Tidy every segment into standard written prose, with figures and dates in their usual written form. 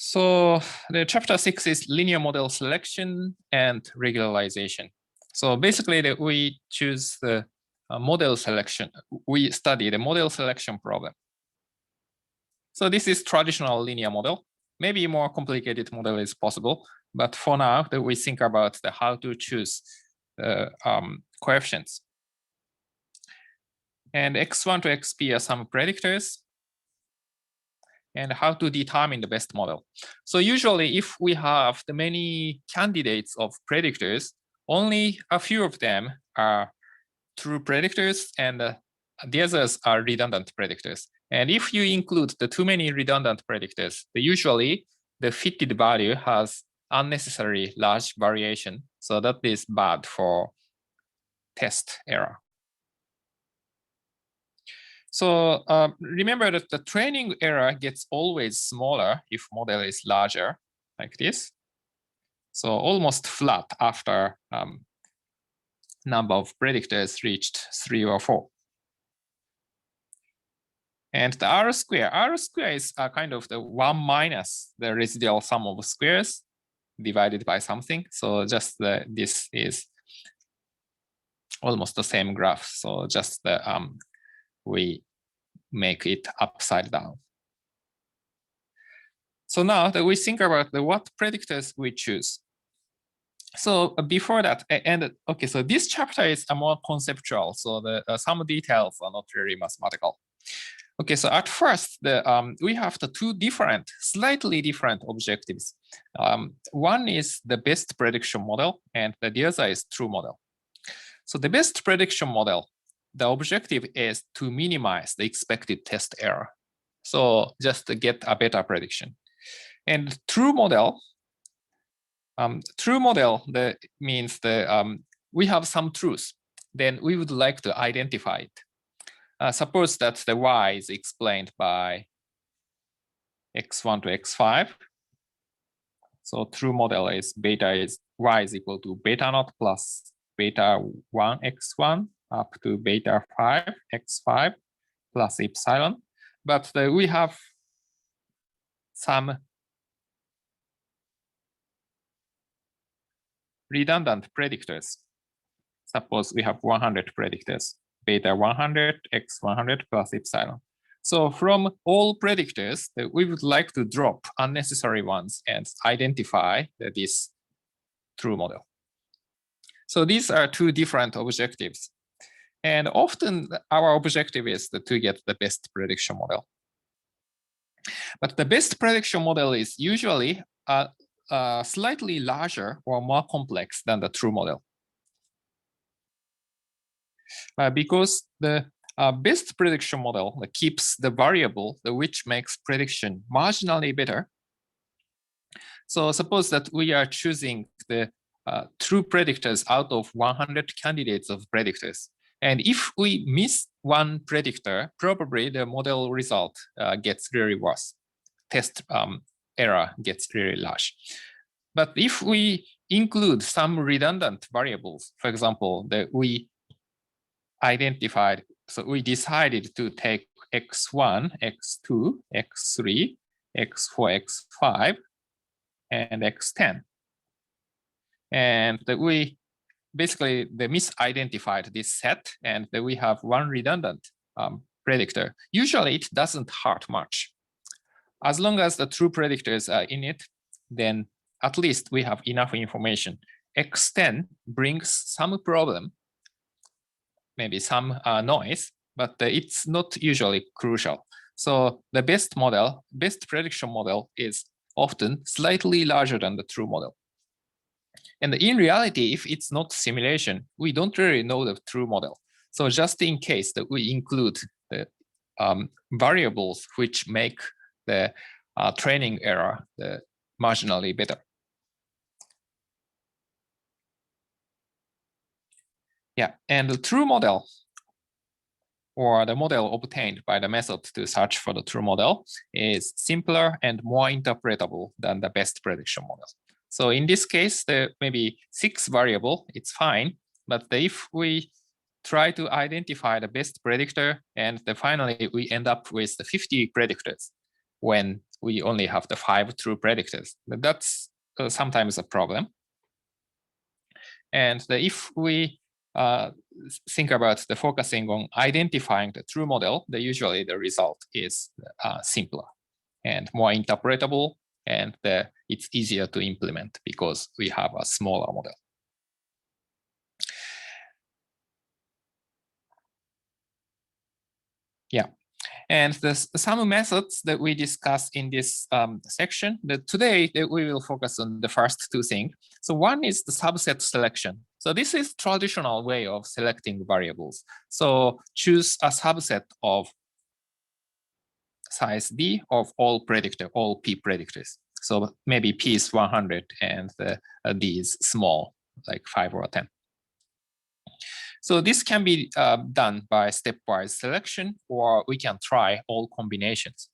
So the chapter 6 is linear model selection and regularization. So basically we choose the model selection. We study the model selection problem. So this is traditional linear model. Maybe more complicated model is possible, but for now we think about the how to choose the coefficients. And x1 to xp are some predictors, and how to determine the best model. So usually if we have the many candidates of predictors, only a few of them are true predictors and the others are redundant predictors. And if you include the too many redundant predictors, usually the fitted value has unnecessary large variation. So that is bad for test error. So remember that the training error gets always smaller if model is larger, like this. So almost flat after number of predictors reached 3 or 4. And the R square is kind of the 1 minus the residual sum of squares divided by something. So just this is almost the same graph. So just the we make it upside down. So now that we think about what predictors we choose. So before that, and okay, so this chapter is more conceptual. So some details are not really mathematical. Okay, so at first, we have the two slightly different objectives. One is the best prediction model, and the other is true model. So the best prediction model, the objective is to minimize the expected test error. So just to get a better prediction. And true model that means we have some truth. Then we would like to identify it. Suppose that the y is explained by x1 to x5. So true model is y is equal to beta naught plus beta 1 x1 up to beta 5 x5 plus epsilon. But we have some redundant predictors. Suppose we have 100 predictors, beta 100, x 100 plus epsilon. So from all predictors, we would like to drop unnecessary ones and identify this true model. So these are two different objectives. And often our objective is to get the best prediction model. But the best prediction model is usually slightly larger or more complex than the true model. Because the best prediction model keeps the variable which makes prediction marginally better. So suppose that we are choosing the true predictors out of 100 candidates of predictors. And if we miss one predictor, probably the model result gets really worse. Test error gets really large. But if we include some redundant variables, for example, that we identified, so we decided to take x1, x2, x3, x4, x5, and x10. And we basically misidentified this set, and we have one redundant predictor. Usually it doesn't hurt much. As long as the true predictors are in it, then at least we have enough information. X10 brings some problem, maybe some noise, but it's not usually crucial. So the best prediction model is often slightly larger than the true model. And in reality, if it's not simulation, we don't really know the true model. So just in case that we include the variables which make the training error marginally better. Yeah, and the true model, or the model obtained by the method to search for the true model, is simpler and more interpretable than the best prediction model. So in this case, maybe 6 variable, it's fine. But if we try to identify the best predictor, and finally we end up with the 50 predictors, when we only have the 5 true predictors. That's sometimes a problem. And if we think about the focusing on identifying the true model, usually the result is simpler and more interpretable, and it's easier to implement because we have a smaller model. Yeah. And some methods that we discuss in this section, today we will focus on the first two things. So one is the subset selection. So this is traditional way of selecting variables. So choose a subset of size D of all P predictors. So maybe P is 100 and D is small, like 5 or 10. So this can be done by stepwise selection, or we can try all combinations.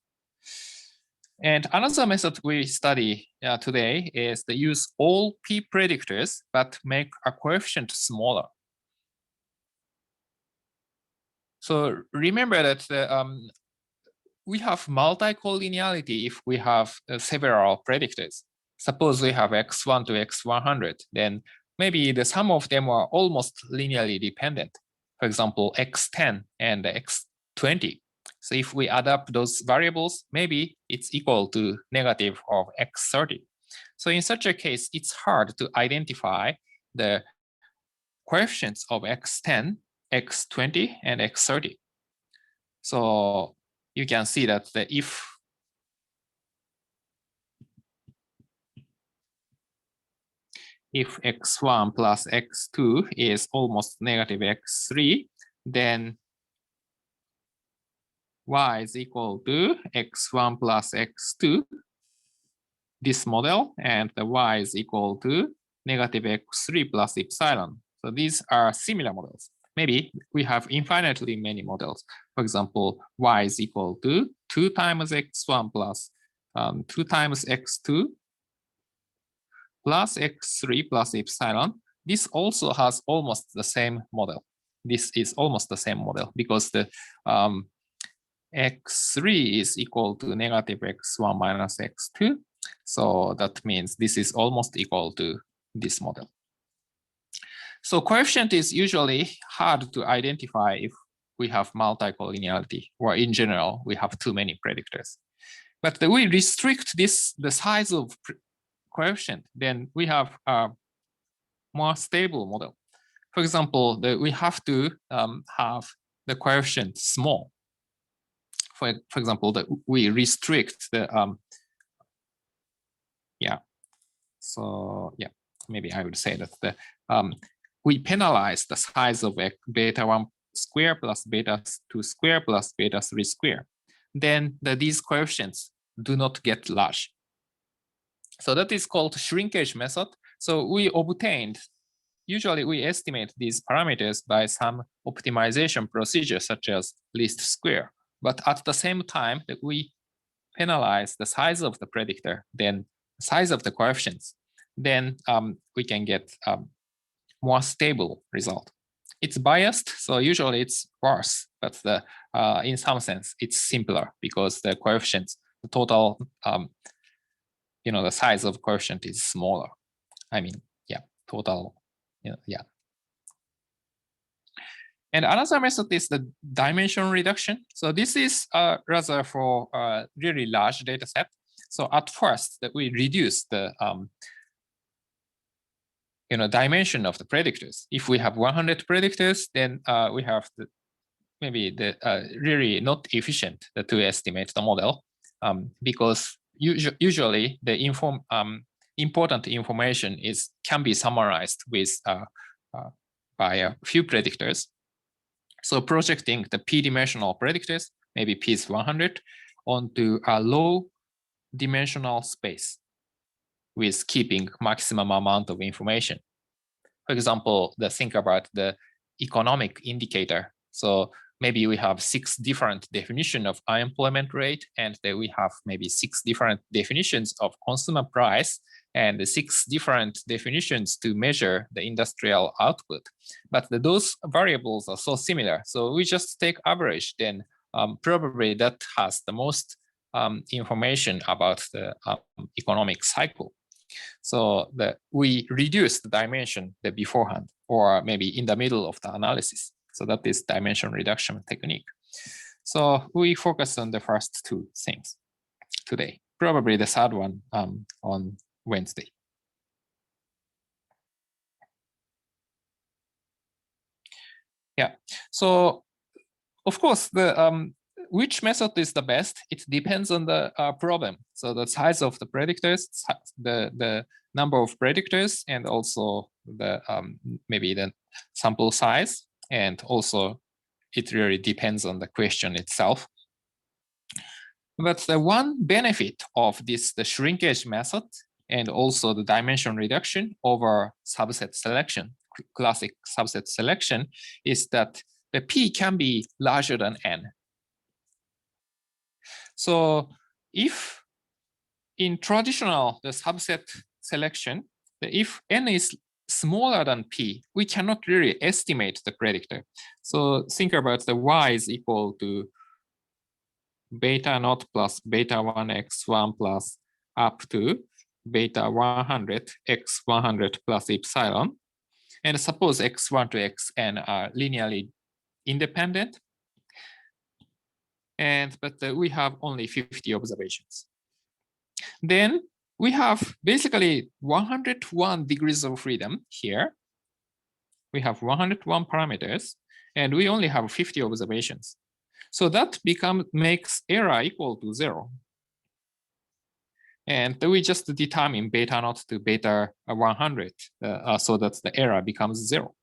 And another method we study today is to use all P predictors, but make a coefficient smaller. So remember that we have multi-collinearity if we have several predictors. Suppose we have x1 to x100, then maybe the sum of them are almost linearly dependent. For example, x10 and x20. So if we add up those variables, maybe it's equal to negative of x30. So in such a case, it's hard to identify the coefficients of x10, x20, and x30. So you can see that if x1 plus x2 is almost negative x3, then y is equal to x1 plus x2, this model, and the y is equal to negative x3 plus epsilon. So these are similar models. Maybe we have infinitely many models. For example, y is equal to 2 times x1 plus 2 times x2 plus x3 plus epsilon. This also has almost the same model. This is almost the same model because the x3 is equal to negative x1 minus x2. So that means this is almost equal to this model. So coefficient is usually hard to identify if we have multi-collinearity, or in general, we have too many predictors. But we restrict the size of coefficient, then we have a more stable model. For example, we have to have the coefficient small. For example, we restrict the maybe I would say that we penalize the size of beta 1 square plus beta 2 square plus beta 3 square. Then these coefficients do not get large. So that is called shrinkage method. So we obtained, usually we estimate these parameters by some optimization procedure such as least square. But at the same time that we penalize the size of the predictor, then size of the coefficients, then we can get more stable result. It's biased, so usually it's worse, but in some sense it's simpler because the coefficients, the total, the size of coefficient is smaller. I mean, total, And another method is the dimension reduction. So this is rather for a really large data set. So at first that we reduce the dimension of the predictors. If we have 100 predictors, then we have maybe the really not efficient to estimate the model because usually the important information can be summarized with by a few predictors. So projecting the p-dimensional predictors, maybe p is 100, onto a low dimensional space with keeping maximum amount of information. For example, think about the economic indicator. So maybe we have 6 different definitions of unemployment rate, and then we have maybe 6 different definitions of consumer price, and 6 different definitions to measure the industrial output. But those variables are so similar. So we just take average, then probably that has the most information about the economic cycle. So we reduce the dimension beforehand, or maybe in the middle of the analysis. So that is dimension reduction technique. So we focus on the first two things today. Probably the third one on Wednesday. Yeah. So of course, the which method is the best? It depends on the problem. So the size of the predictors, the number of predictors, and also the maybe the sample size, and also it really depends on the question itself. But the one benefit of the shrinkage method and also the dimension reduction over subset selection, classic subset selection, is that the P can be larger than N. So if in traditional the subset selection, if N is smaller than P, we cannot really estimate the predictor. So think about the Y is equal to beta naught plus beta 1 x1 plus up to beta 100 x100 plus epsilon. And suppose x1 to xn are linearly independent. But we have only 50 observations. Then we have basically 101 degrees of freedom here. We have 101 parameters, and we only have 50 observations. So that makes error equal to 0. And we just determine beta naught to beta 100 so that the error becomes 0.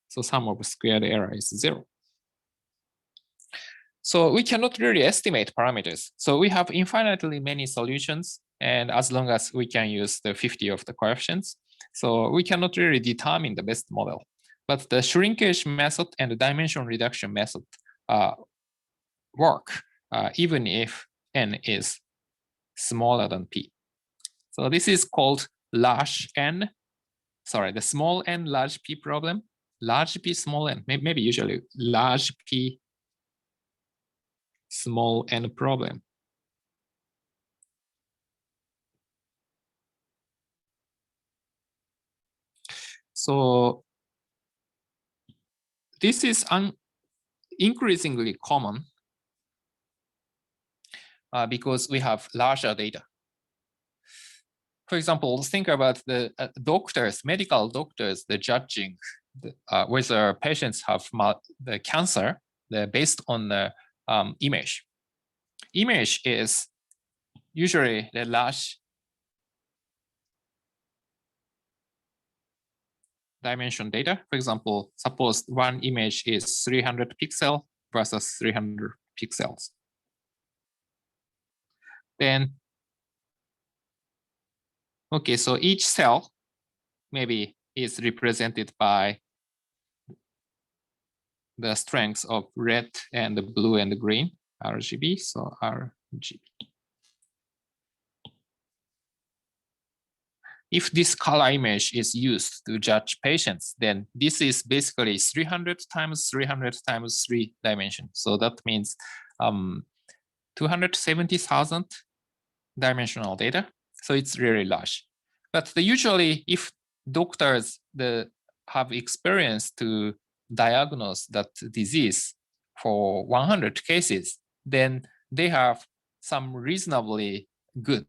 So sum of squared error is 0. So we cannot really estimate parameters. So we have infinitely many solutions, and as long as we can use the 50 of the coefficients, so we cannot really determine the best model. But the shrinkage method and the dimension reduction method work even if N is smaller than P. So this is called large N, sorry, the small n large P problem. Large P small n, maybe usually large P small n problem. So this is increasingly common because we have larger data. For example, think about the doctors, medical doctors, the judging whether patients have the cancer based on the image. Image is usually the large dimension data. For example, suppose one image is 300 pixels versus 300 pixels. Then, okay, so each cell maybe is represented by the strengths of red and the blue and the green, RGB, so RGB. If this color image is used to judge patients, then this is basically 300 times 300 times 3 dimensions. So that means 270,000 dimensional data. So it's really large. But usually, if doctors have experience to diagnose that disease for 100 cases, then they have some reasonably good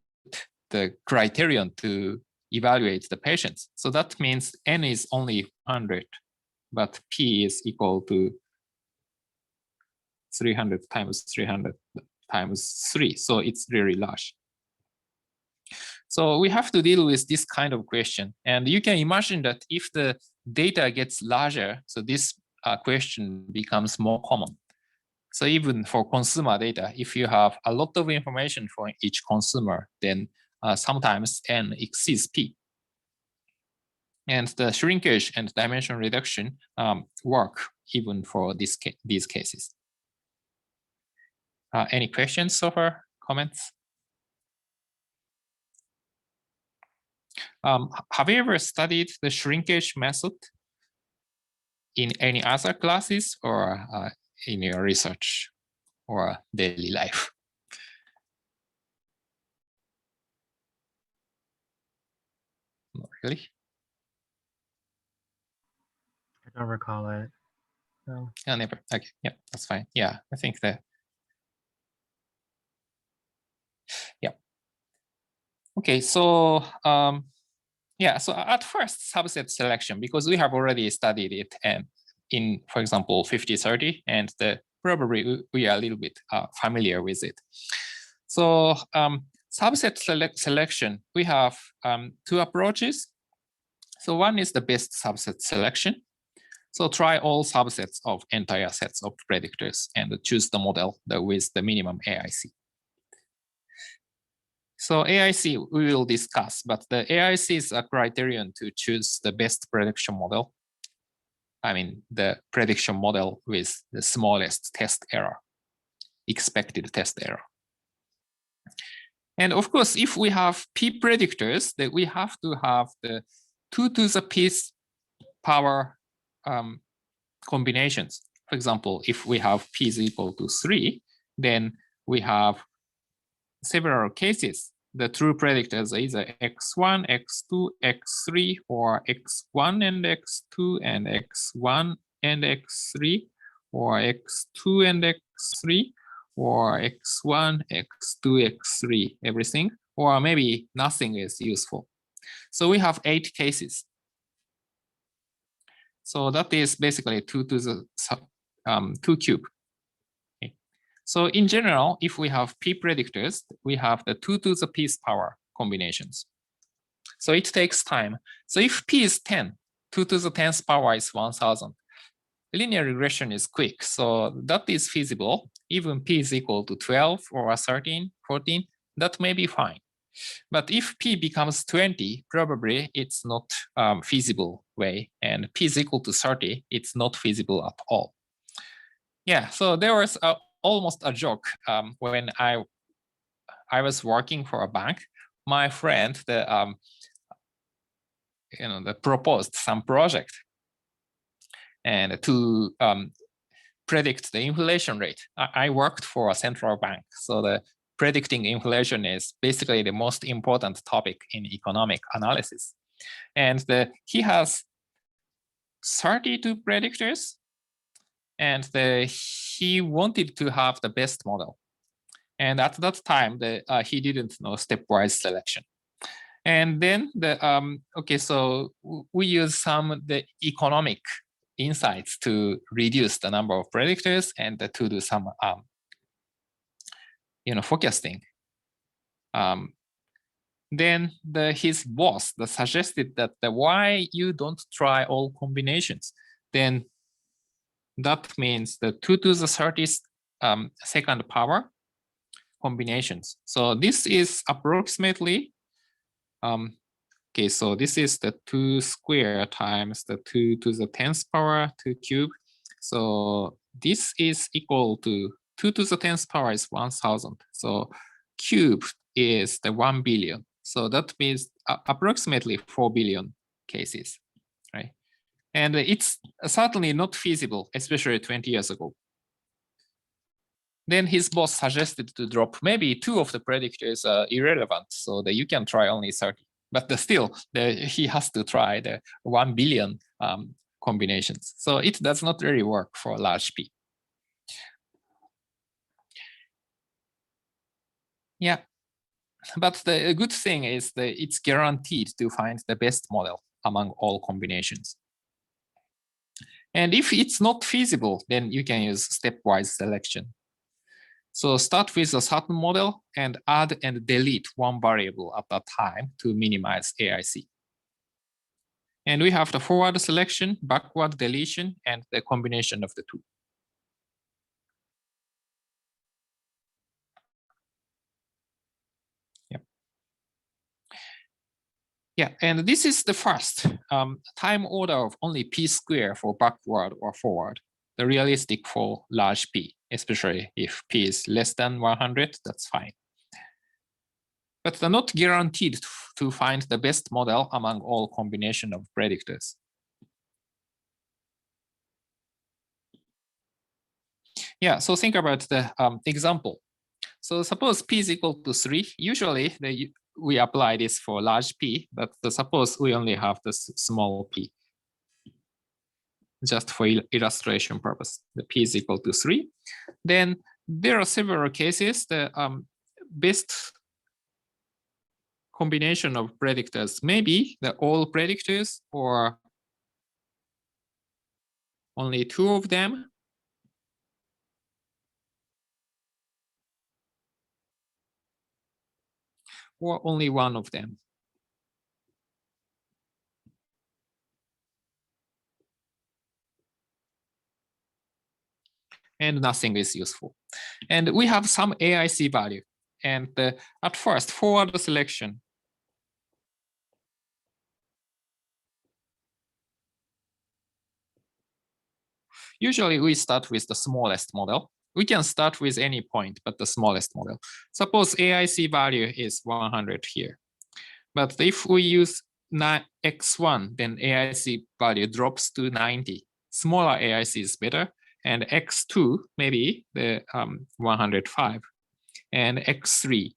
criterion to evaluate the patients. So that means N is only 100, but P is equal to 300 times 300 times 3. So it's really large. So we have to deal with this kind of question. And you can imagine that if the data gets larger, so this question becomes more common. So even for consumer data, if you have a lot of information for each consumer, then sometimes N exceeds P. And the shrinkage and dimension reduction work even for these cases. Any questions so far, comments? Have you ever studied the shrinkage method in any other classes or in your research or daily life? really? I don't recall it. No. Oh, never. Okay, yeah, that's fine. Yeah, I think that. Yeah. Okay, so yeah, so at first subset selection, because we have already studied it and in, for example, 50-30, and probably we are a little bit familiar with it. So subset selection, we have two approaches. So one is the best subset selection. So try all subsets of entire sets of predictors and choose the model with the minimum AIC. So AIC we will discuss, but the AIC is a criterion to choose the best prediction model. I mean, the prediction model with the smallest test error, expected test error. And of course, if we have p predictors, then we have to have the 2 to the p power combinations. For example, if we have p is equal to 3, then we have several cases. The true predictors are either x1, x2, x3, or x1 and x2 and x1 and x3, or x2 and x3, or x1, x2, x3, everything, or maybe nothing is useful. So we have 8 cases. So that is basically 2 to the 2 cube. Okay. So in general, if we have p predictors, we have the 2 to the p power combinations. So it takes time. So if p is 10, 2 to the 10th power is 1000. Linear regression is quick, so that is feasible. Even p is equal to 12 or 13, 14, that may be fine. But if p becomes 20, probably it's not feasible way, and p is equal to 30, it's not feasible at all. Yeah, so there was almost a joke when I was working for a bank. My friend, the proposed some project, and to predict the inflation rate. I worked for a central bank, so the predicting inflation is basically the most important topic in economic analysis. And he has 32 predictors, and he wanted to have the best model. And at that time, he didn't know stepwise selection. And then okay, so we use some the economic insights to reduce the number of predictors and to do some forecasting. Then his boss suggested that why you don't try all combinations. Then that means the 2 to the 30th second power combinations. So this is approximately okay, so this is the 2 square times the 2 to the 10th power 2 cube. So this is equal to 2 to the 10th power is 1000. So cube is the 1 billion. So that means approximately 4 billion cases, right? And it's certainly not feasible, especially 20 years ago. Then his boss suggested to drop maybe 2 of the predictors are irrelevant, so that you can try only 30. But still, he has to try the 1 billion combinations. So it does not really work for large P. Yeah, but the good thing is that it's guaranteed to find the best model among all combinations. And if it's not feasible, then you can use stepwise selection. So start with a certain model and add and delete one variable at a time to minimize AIC. And we have the forward selection, backward deletion, and the combination of the two. Yep. Yeah, and this is the first time order of only p square for backward or forward, the realistic for large P, especially if P is less than 100, that's fine. But they're not guaranteed to find the best model among all combination of predictors. Yeah, so think about the example. So suppose P is equal to 3. Usually we apply this for large P, but suppose we only have the small p. Just for illustration purpose, the p is equal to 3. Then there are several cases. The best combination of predictors may be the all predictors or only 2 of them. Or only 1 of them. And nothing is useful. And we have some AIC value. And at first, forward selection. Usually, we start with the smallest model. We can start with any point, but the smallest model. Suppose AIC value is 100 here. But if we use x1, then AIC value drops to 90. Smaller AIC is better. And x2, maybe the 105. And x3,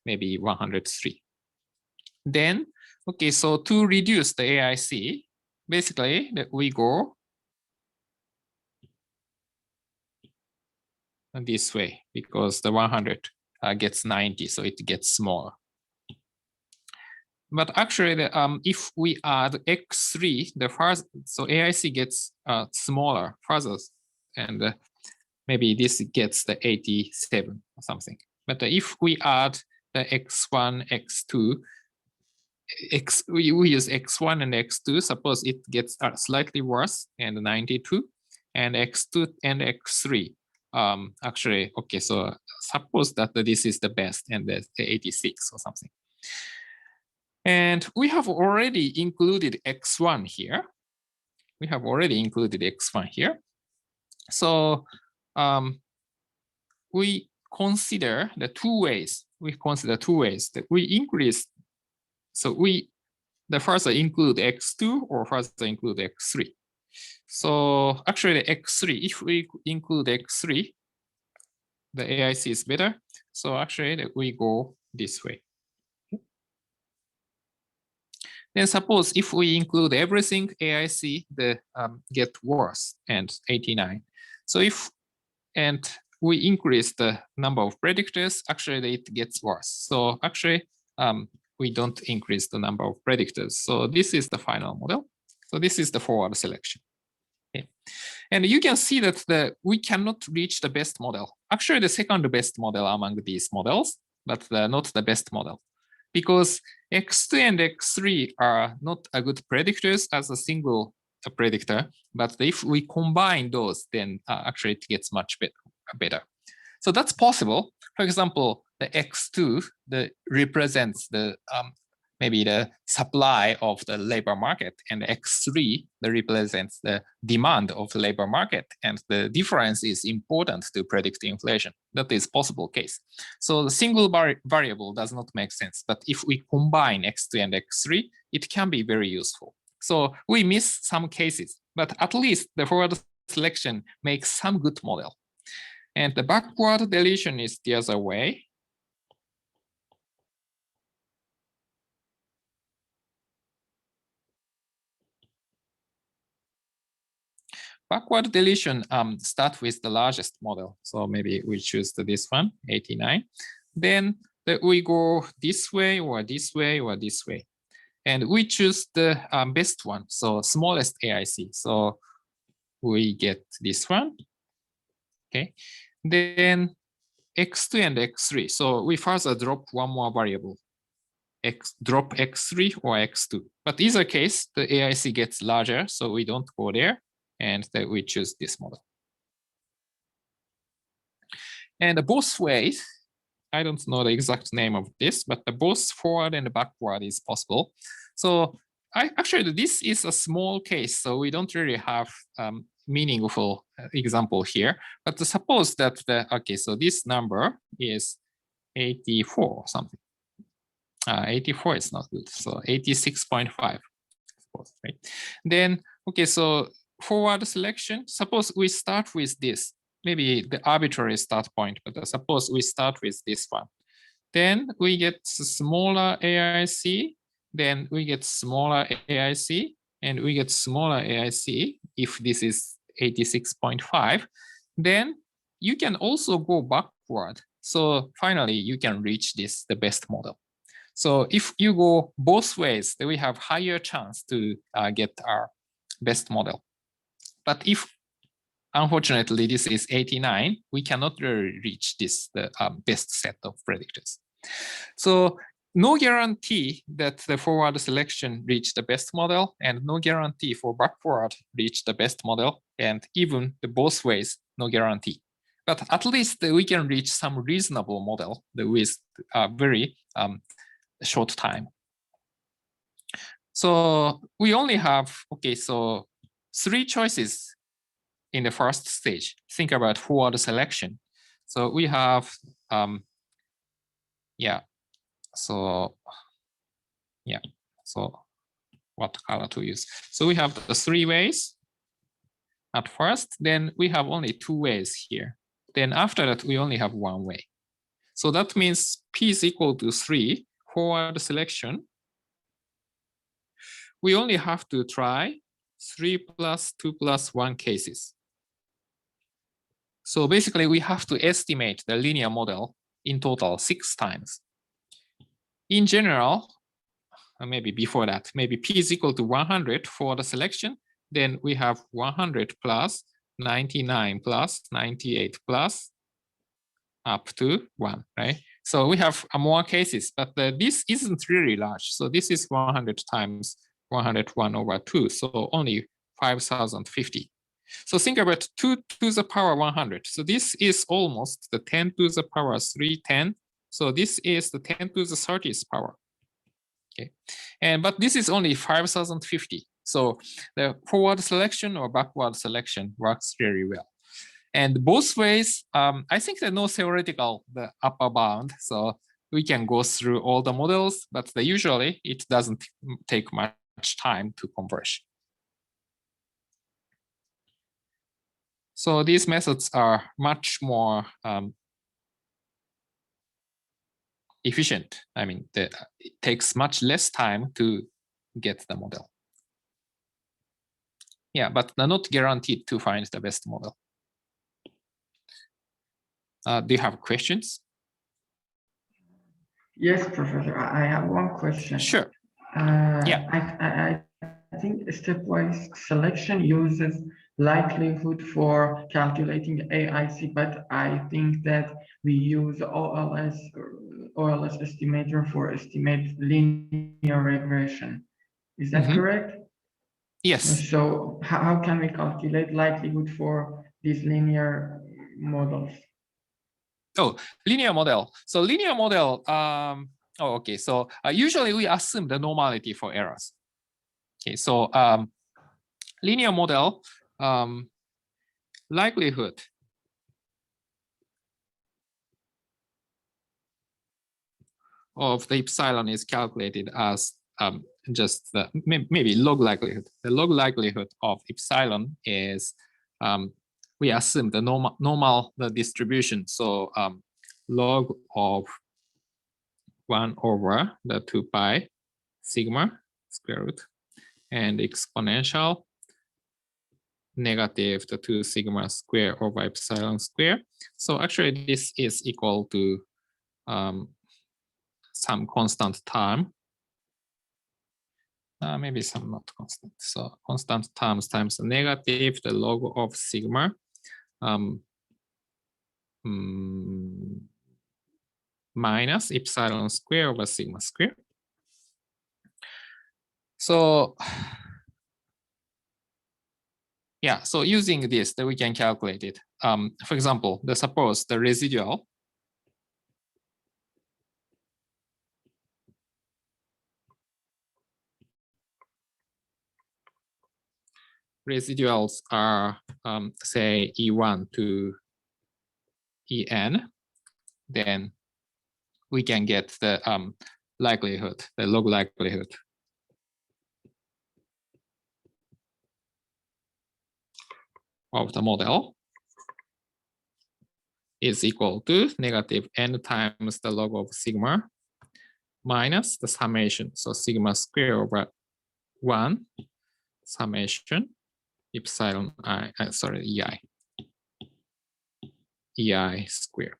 maybe 103. Then, okay, so to reduce the AIC, basically we go this way because the 100 gets 90, so it gets smaller. But actually, if we add x3, the first, so AIC gets smaller further, and maybe this gets the 87 or something. But if we add the x1, x2, we use x1 and x2, suppose it gets slightly worse, and 92, and x2 and x3. Actually, okay, so suppose that this is the best, and the 86 or something. And we have already included x1 here. We have already included x1 here. So we consider the 2 ways. We consider 2 ways that we increase. So the further include x2 or further include x3. So actually the x3, if we include x3, the AIC is better. So actually we go this way. Then suppose if we include everything, AIC get worse and 89. So and we increase the number of predictors, actually it gets worse. So actually we don't increase the number of predictors. So this is the final model. So this is the forward selection. Okay. And you can see that we cannot reach the best model. Actually the second best model among these models, but not the best model. Because x2 and x3 are not a good predictors as a single predictor, but if we combine those, then actually it gets much better. So that's possible. For example, the x2 represents the maybe the supply of the labor market, and x3 represents the demand of the labor market, and the difference is important to predict inflation. That is possible case. So the single variable does not make sense, but if we combine x2 and x3, it can be very useful. So we miss some cases, but at least the forward selection makes some good model. And the backward deletion is the other way. Backward deletion start with the largest model. So maybe we choose this one, 89. Then we go this way or this way or this way. And we choose the best one, so smallest AIC. So we get this one. Okay. Then x2 and x3. So we further drop one more variable. Drop x3 or x2. But either case, the AIC gets larger, so we don't go there. And then we choose this model. And both ways, I don't know the exact name of this, but both forward and backward is possible. So actually, this is a small case, so we don't really have meaningful example here. But suppose that okay, so this number is 84 or something. 84 is not good, so 86.5, right? Then okay, so forward selection. Suppose we start with this. Maybe the arbitrary start point, but suppose we start with this one. Then we get smaller AIC, then we get smaller AIC, and we get smaller AIC if this is 86.5. Then you can also go backward. So finally, you can reach this, the best model. So if you go both ways, then we have higher chance to get our best model. But if, unfortunately, this is 89, we cannot really reach this, the best set of predictors. So no guarantee that the forward selection reach the best model, and no guarantee for backward reach the best model, and even the both ways, no guarantee. But at least we can reach some reasonable model with a very short time. So we only have, okay, so 3 choices in the first stage. Think about forward selection. So we have, so what color to use? So we have the 3 ways at first, then we have only 2 ways here. Then after that, we only have 1 way. So that means P is equal to 3 forward selection. We only have to try 3 plus 2 plus 1 cases. So basically, we have to estimate the linear model in total 6 times. In general, maybe before that, maybe P is equal to 100 for the selection. Then we have 100 plus 99 plus 98 plus up to 1, right? So we have more cases, but this isn't really large. So this is 100 times 101 over 2, so only 5,050. So think about 2 to the power 100. So this is almost the 10 to the power 310. So this is the 10 to the 30th power. Okay, but this is only 5,050. So the forward selection or backward selection works very well. And both ways, I think there's no theoretical the upper bound. So we can go through all the models, but usually it doesn't take much time to converge. So these methods are much more efficient. I mean, it takes much less time to get the model. Yeah, but they're not guaranteed to find the best model. Do you have questions? Yes, Professor. I have one question. Sure. Yeah. I think stepwise selection uses likelihood for calculating AIC, but I think that we use OLS estimator for estimate linear regression. Is that correct? Yes. So how can we calculate likelihood for these linear models? Oh, linear model. So linear model, okay. So usually we assume the normality for errors. Okay, so linear model likelihood of the epsilon is calculated as just the maybe log likelihood. The log likelihood of epsilon is we assume the normal the distribution. So log of 1 over the 2 pi sigma square root and exponential negative the 2 sigma square over epsilon square. So actually this is equal to some constant term. Maybe some not constant. So constant terms times the negative the log of sigma minus epsilon square over sigma square. So yeah, so using this, that we can calculate it. For example, suppose the residual residuals are say E1 to En, then we can get the likelihood, the log likelihood of the model. is equal to negative n times the log of sigma minus the summation. So sigma square over 1 summation epsilon I, ei square.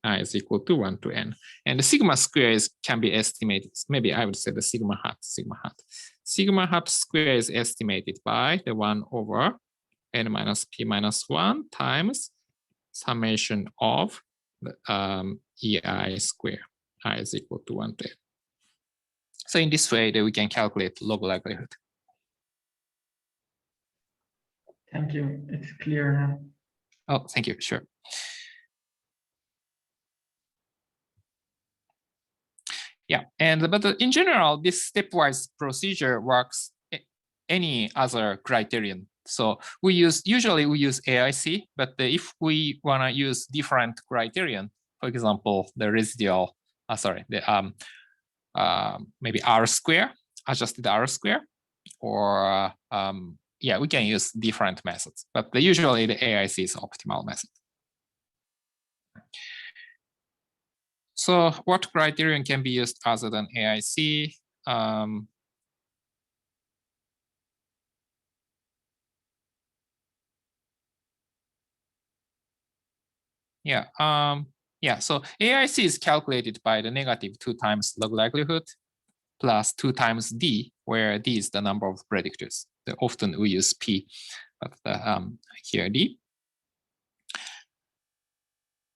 I is equal to 1 to n. And the sigma square can be estimated. Maybe I would say the sigma hat. Sigma hat square is estimated by the 1 over n minus p minus 1 times summation of the ei square. I is equal to 1 to n. So in this way, we can calculate log likelihood. Thank you. It's clear now. Oh, thank you. Sure. Yeah, but in general, this stepwise procedure works any other criterion. So usually we use AIC, but if we want to use different criterion, for example, the residual, maybe R square, adjusted R square, or yeah, we can use different methods, but usually the AIC is optimal method. So what criterion can be used other than AIC? So AIC is calculated by the negative 2 times log likelihood plus 2 times D, where D is the number of predictors. Often we use P, but here D.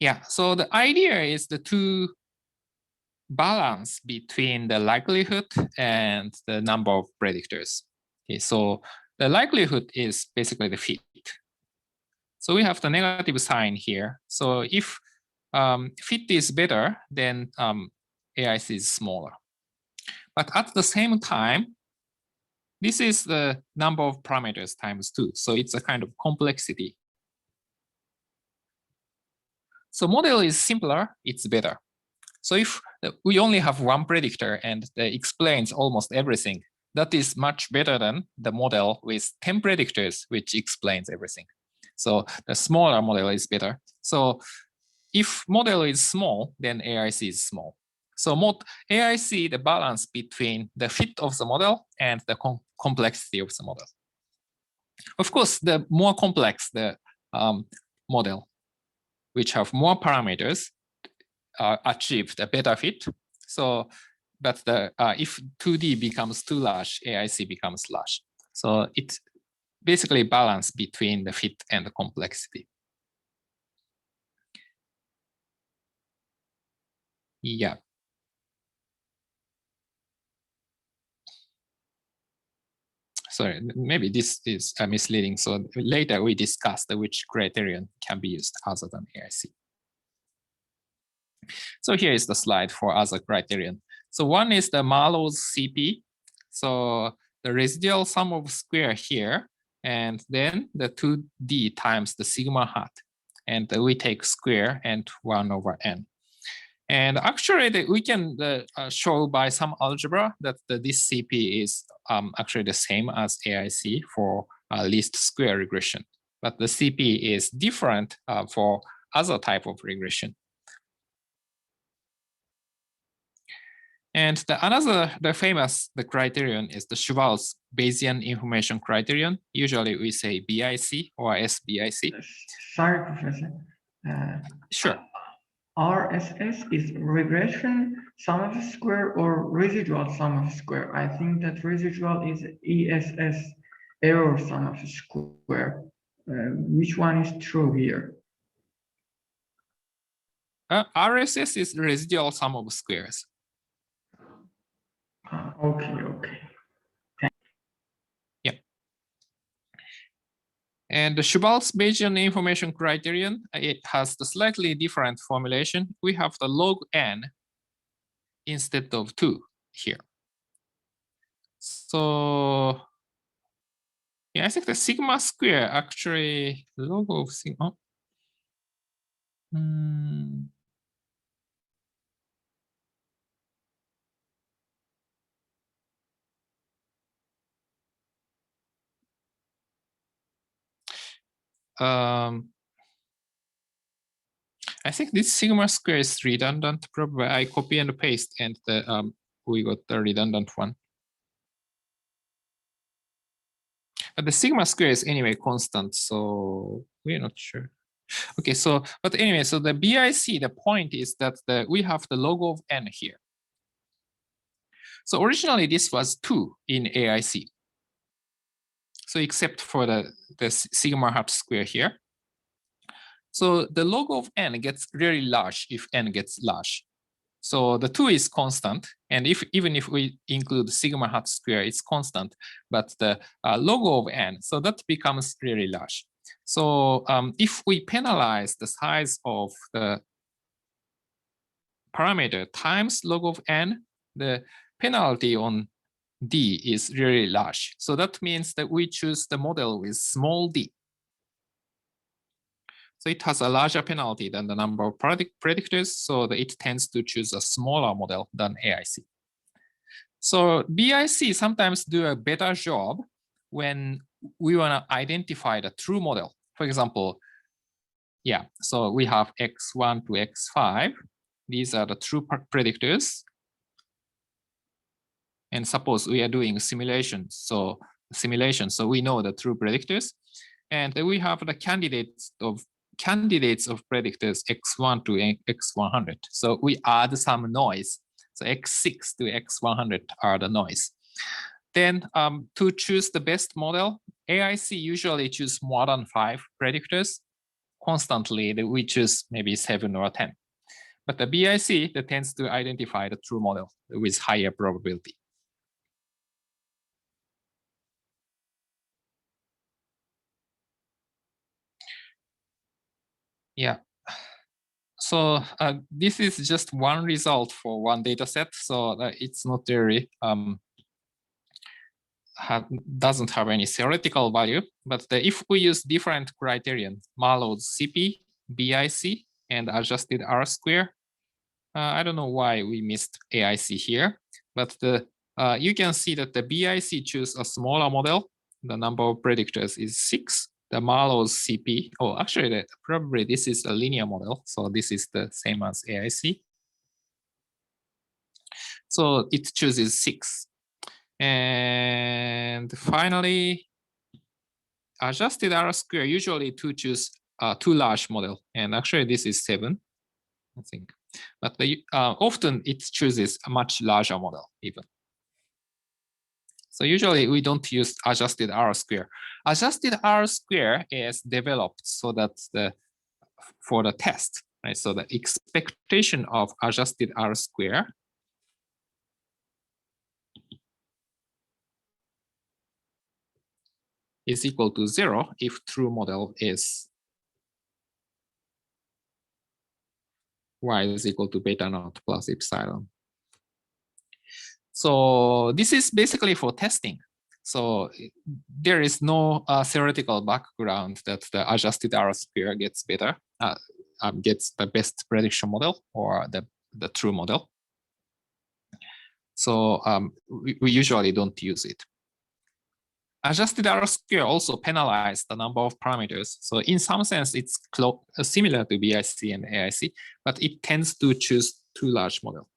Yeah, so the idea is to balance between the likelihood and the number of predictors. Okay, so the likelihood is basically the fit. So we have the negative sign here. So if fit is better, then AIC is smaller. But at the same time, this is the number of parameters times 2. So it's a kind of complexity. So model is simpler, it's better. So if we only have one predictor and it explains almost everything, that is much better than the model with 10 predictors, which explains everything. So the smaller model is better. So if model is small, then AIC is small. So AIC, the balance between the fit of the model and the complexity of the model. Of course, the more complex the model, which have more parameters, achieved a better fit. So, but if 2D becomes too large, AIC becomes large. So it's basically balance between the fit and the complexity. Yeah. Sorry, maybe this is misleading. So later we discussed which criterion can be used other than AIC. So here is the slide for other criterion. So one is the Marlow's CP. So the residual sum of square here, and then the 2D times the sigma hat. And we take square and 1 over n. And actually, we can show by some algebra that this CP is actually the same as AIC for least square regression. But the CP is different for other type of regression. And the famous criterion is the Schwarz Bayesian information criterion. Usually we say BIC or SBIC. Sorry, Professor. Sure. RSS is regression sum of a square or residual sum of a square. I think that residual is ESS, error sum of a square. Which one is true here? RSS is residual sum of squares. Okay. Yeah. And the Schwarz Bayesian information criterion, it has the slightly different formulation. We have the log n instead of 2 here. So yeah, I think the sigma square actually log of sigma. I think this sigma square is redundant. Probably I copy and paste, and we got the redundant one. But the sigma square is anyway constant, so we're not sure. Okay, so but anyway, so the BIC, the point is that we have the log of n here. So originally this was 2 in AIC. So except for the sigma hat square here. So the log of n gets really large if n gets large. So the 2 is constant, and even if we include sigma hat square, it's constant, but the log of n, so that becomes really large. So if we penalize the size of the parameter times log of n, the penalty on d is really large. So that means that we choose the model with small d. So it has a larger penalty than the number of predictors, so that it tends to choose a smaller model than AIC. So BIC sometimes do a better job when we want to identify the true model. For example, yeah, so we have x1 to x5. These are the true predictors. And suppose we are doing simulations, so we know the true predictors, and we have the candidates of predictors x1 to x100. So we add some noise. So x6 to x100 are the noise. Then to choose the best model, AIC usually choose more than 5 predictors. Constantly, we choose maybe 7 or 10. But the BIC that tends to identify the true model with higher probability. Yeah. So this is just one result for one data set. So it's not very, doesn't have any theoretical value. But if we use different criterion, Marlow's CP, BIC, and adjusted R square, I don't know why we missed AIC here, but you can see that the BIC choose a smaller model. The number of predictors is 6. The Marlow's CP, oh, actually, probably this is a linear model. So this is the same as AIC. So it chooses 6. And finally, adjusted R square usually to choose a too large model. And actually, this is 7, I think. But often it chooses a much larger model even. So usually we don't use adjusted R square. Adjusted R square is developed so that for the test, right? So the expectation of adjusted R square is equal to 0 if true model is y is equal to beta naught plus epsilon. So this is basically for testing. So there is no theoretical background that the adjusted R square gets better, gets the best prediction model or the true model. So we usually don't use it. Adjusted R square also penalizes the number of parameters. So in some sense, it's similar to BIC and AIC, but it tends to choose too large model.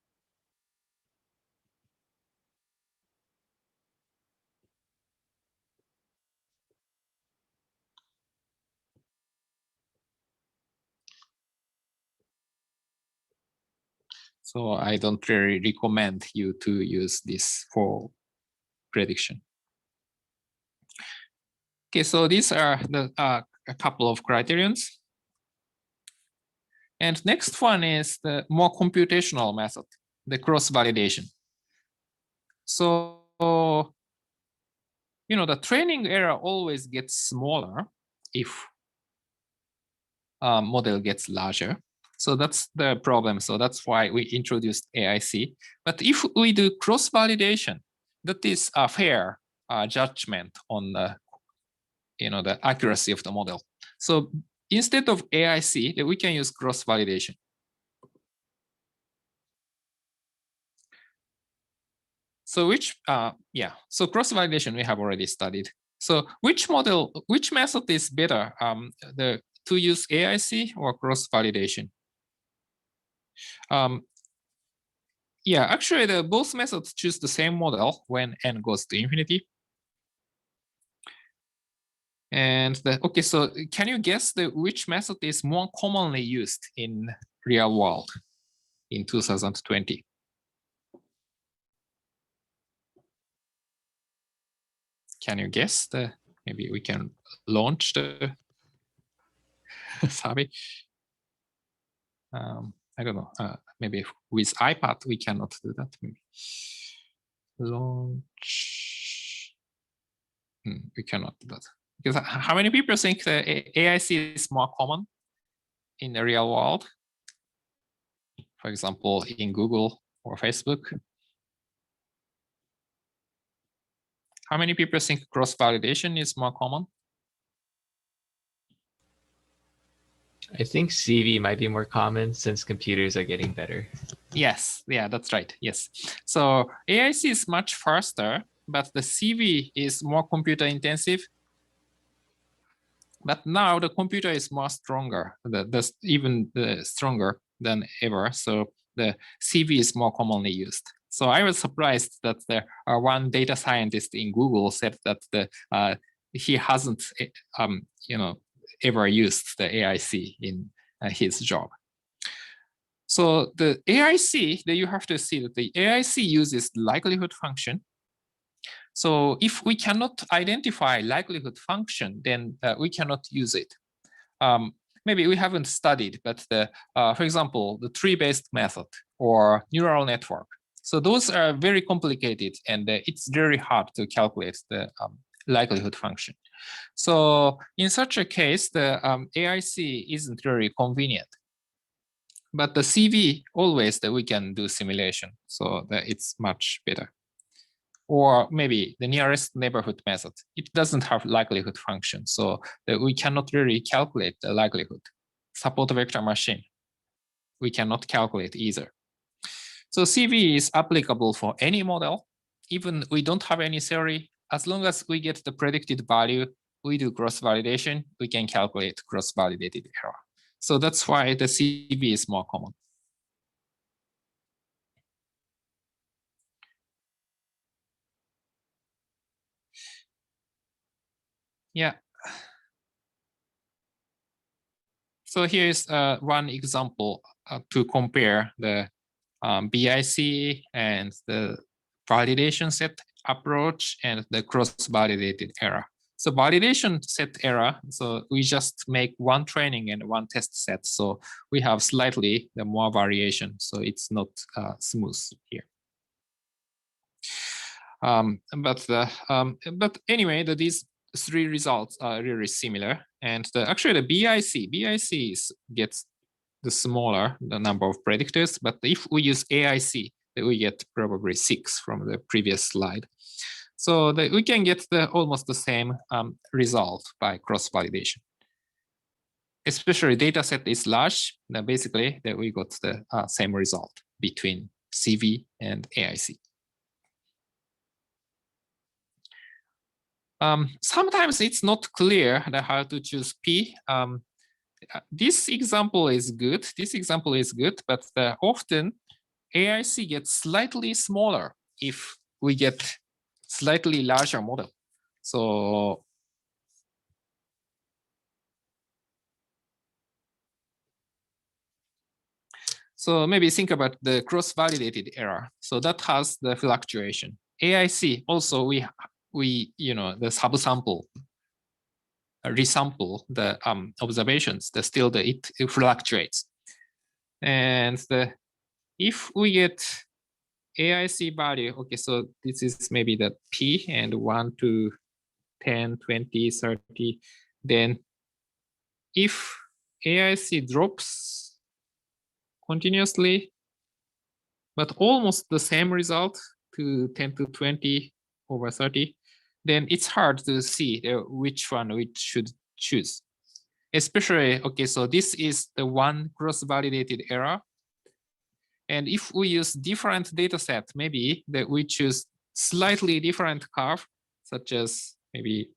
So I don't really recommend you to use this for prediction. Okay, so these are a couple of criterions. And next one is the more computational method, the cross-validation. So, the training error always gets smaller if model gets larger. So that's the problem. So that's why we introduced AIC. But if we do cross-validation, that is a fair judgment on the accuracy of the model. So instead of AIC, we can use cross-validation. So so cross-validation we have already studied. So which method is better, to use AIC or cross-validation? Yeah, actually, both methods choose the same model when n goes to infinity. And okay, so can you guess which method is more commonly used in real world in 2020? Can you guess? Maybe we can launch the survey. I don't know. Maybe with iPad we cannot do that. Maybe launch. We cannot do that. Because how many people think the AIC is more common in the real world? For example, in Google or Facebook. How many people think cross-validation is more common? I think CV might be more common since computers are getting better. Yes, yeah, that's right. Yes. So AIC is much faster, but the CV is more computer intensive. But now the computer is more stronger, even stronger than ever. So the CV is more commonly used. So I was surprised that there one data scientist in Google said that he hasn't, ever used the AIC in his job. So the AIC, that you have to see that the AIC uses likelihood function. So if we cannot identify likelihood function, then we cannot use it. Maybe we haven't studied, but for example, the tree-based method or neural network. So those are very complicated, and it's very hard to calculate the likelihood function. So in such a case, the AIC isn't very convenient. But the CV, always that we can do simulation, so that it's much better. Or maybe the nearest neighborhood method. It doesn't have likelihood function, so that we cannot really calculate the likelihood. Support vector machine, we cannot calculate either. So CV is applicable for any model, even we don't have any theory. As long as we get the predicted value, we do cross-validation, we can calculate cross-validated error. So that's why the CV is more common. Yeah. So here's one example to compare the BIC and the validation set approach and the cross-validated error. So validation set error, so we just make one training and one test set. So we have slightly the more variation. So it's not smooth here. But anyway, these three results are really similar. And actually the BIC gets the smaller the number of predictors. But if we use AIC, we get probably 6 from the previous slide. So we can get almost the same result by cross-validation. Especially data set is large, then basically that we got the same result between CV and AIC. Sometimes it's not clear how to choose P. This example is good. This example is good, but often AIC gets slightly smaller if we get slightly larger model. So maybe think about the cross-validated error. So that has the fluctuation. AIC also we the subsample resample the observations. Still it fluctuates. And if we get AIC value, okay, so this is maybe the P and 1 to 10, 20, 30. Then if AIC drops continuously, but almost the same result to 10 to 20 over 30, then it's hard to see which one we should choose. Especially, okay, so this is the one cross-validated error. And if we use different data set, maybe that we choose slightly different curve, such as maybe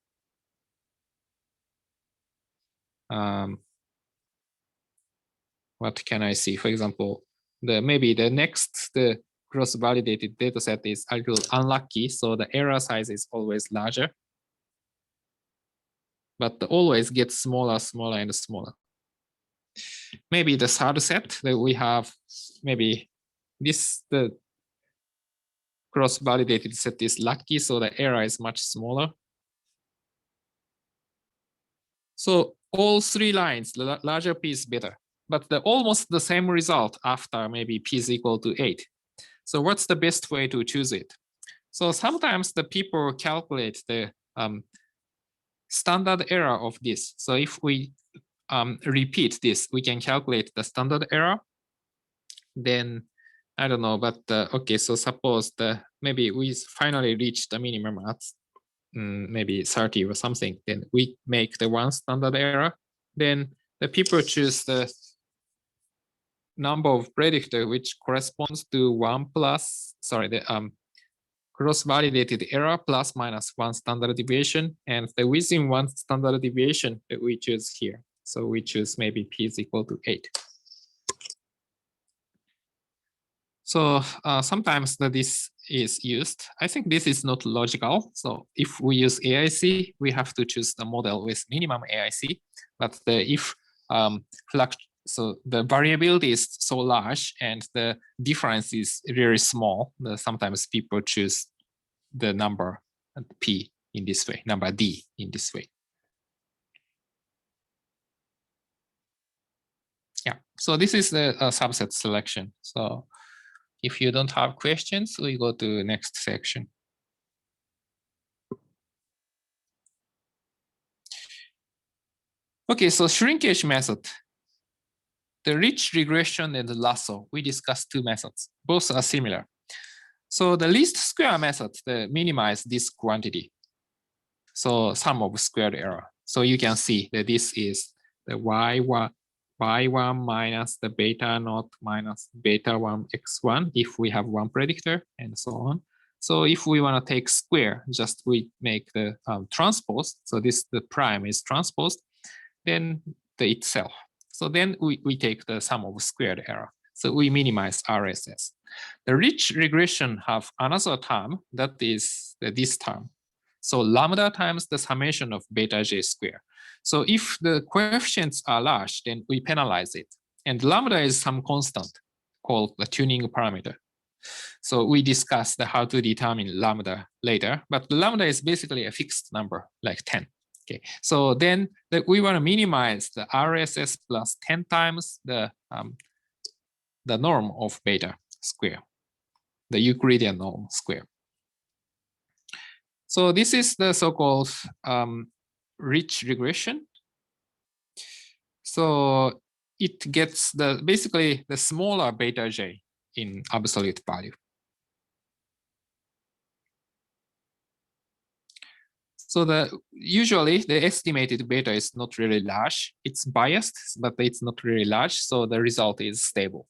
what can I see? For example, maybe the next cross-validated data set is a little unlucky, so the error size is always larger, but always gets smaller, smaller, and smaller. Maybe the third set that we have, maybe the cross-validated set is lucky, so the error is much smaller. So all three lines, the larger P is better, but almost the same result after maybe P is equal to 8. So what's the best way to choose it? So sometimes the people calculate the standard error of this. So if we repeat this, we can calculate the standard error. Then I don't know, but okay, so suppose maybe we finally reach the minimum at maybe 30 or something, then we make the one standard error. Then the people choose the number of predictor which corresponds to the cross-validated error plus minus one standard deviation, and within one standard deviation that we choose here. So we choose maybe P is equal to 8. So sometimes this is used. I think this is not logical. So if we use AIC, we have to choose the model with minimum AIC. But if so the variability is so large and the difference is very small, sometimes people choose the number P in this way, number D in this way. Yeah, so this is the subset selection. So if you don't have questions, we go to the next section. Okay, so shrinkage method. The rich regression and the lasso, we discussed two methods. Both are similar. So the least square method, minimize this quantity. So sum of squared error. So you can see that this is the y1 minus the beta naught minus beta 1 x1 if we have one predictor and so on. So if we want to take square, just we make the transpose. So the prime is transposed, then the itself. So then we take the sum of squared error. So we minimize RSS. The rich regression have another term that is this term. So lambda times the summation of beta j square. So if the coefficients are large, then we penalize it. And lambda is some constant called the tuning parameter. So we discuss how to determine lambda later, but the lambda is basically a fixed number like 10. Okay, so then we want to minimize the RSS plus 10 times the norm of beta square, the Euclidean norm square. So this is the so-called rich regression. So it gets basically the smaller beta j in absolute value. So usually the estimated beta is not really large. It's biased, but it's not really large. So the result is stable.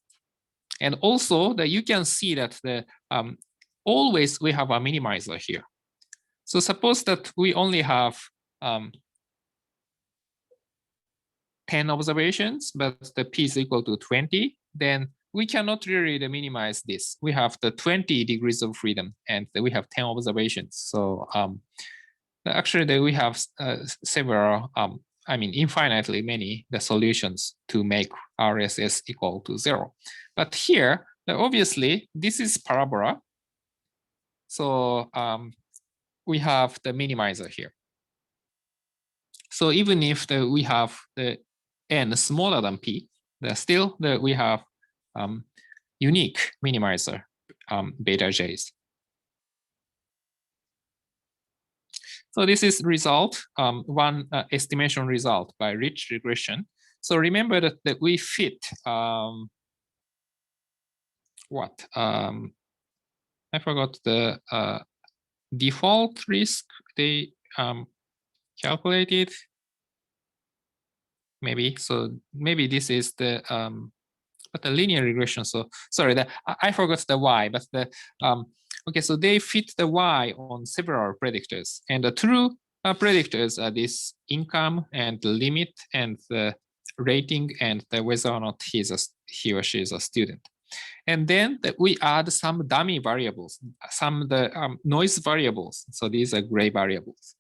And also you can see that always we have a minimizer here. So suppose that we only have 10 observations, but the P is equal to 20, then we cannot really minimize this. We have the 20 degrees of freedom and we have 10 observations. So actually we have several, infinitely many solutions to make RSS equal to 0. But here, obviously, this is parabola. So we have the minimizer here. So even if we have the n smaller than P, still we have unique minimizer beta j's. So this is result, one estimation result by rich regression. So remember that we fit what? I forgot the default risk they calculated. Maybe so. Maybe this is the but the linear regression. So sorry, I forgot the y, but okay, so they fit the y on several predictors, and the true predictors are this income and the limit and the rating and whether or not he or she is a student. And then we add some dummy variables, some the noise variables. So these are gray variables.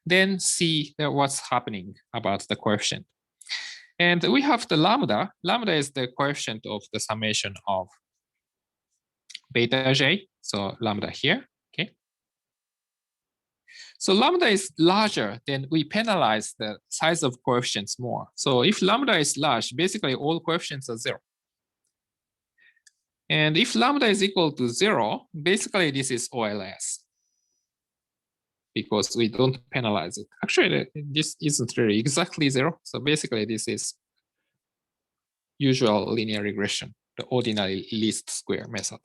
Then see what's happening about the coefficient. And we have the lambda. Lambda is the coefficient of the summation of beta j. So lambda here, okay? So lambda is larger, then we penalize the size of coefficients more. So if lambda is large, basically all coefficients are 0. And if lambda is equal to 0, basically this is OLS because we don't penalize it. Actually, this isn't really exactly 0. So basically this is usual linear regression, the ordinary least square method.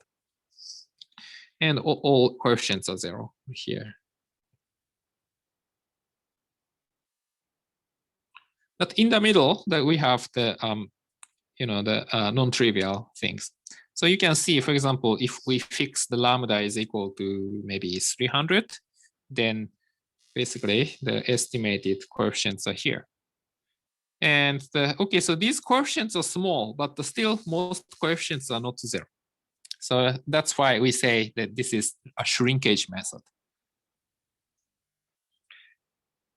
And all coefficients are 0 here. But in the middle, that we have the non-trivial things. So you can see, for example, if we fix the lambda is equal to maybe 300, then basically the estimated coefficients are here. And okay, so these coefficients are small, but still most coefficients are not 0. So that's why we say that this is a shrinkage method.